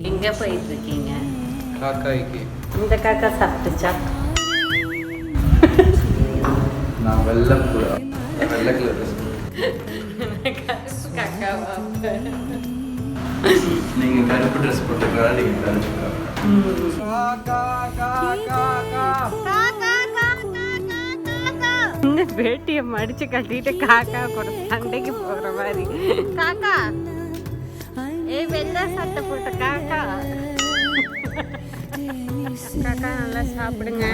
எங்க போயிட்டு இருக்கீங்க? காக்காய்க்கு. இந்த காக்கா சாப்பிட்டுச்சா? நான் வெள்ளை கலர் காக்காவா? நீங்க கருப்பு ட்ரெஸ் போட்டுக்கலாம். நீங்க கருப்பு இந்த வேட்டியை மடிச்சு கட்டிட்டு காக்கா கூட சண்டைக்கு போற மாதிரி. காக்கா, வெள்ளை சட்டை போட்ட காக்கா. காக்கா நல்லா சாப்பிடுங்க.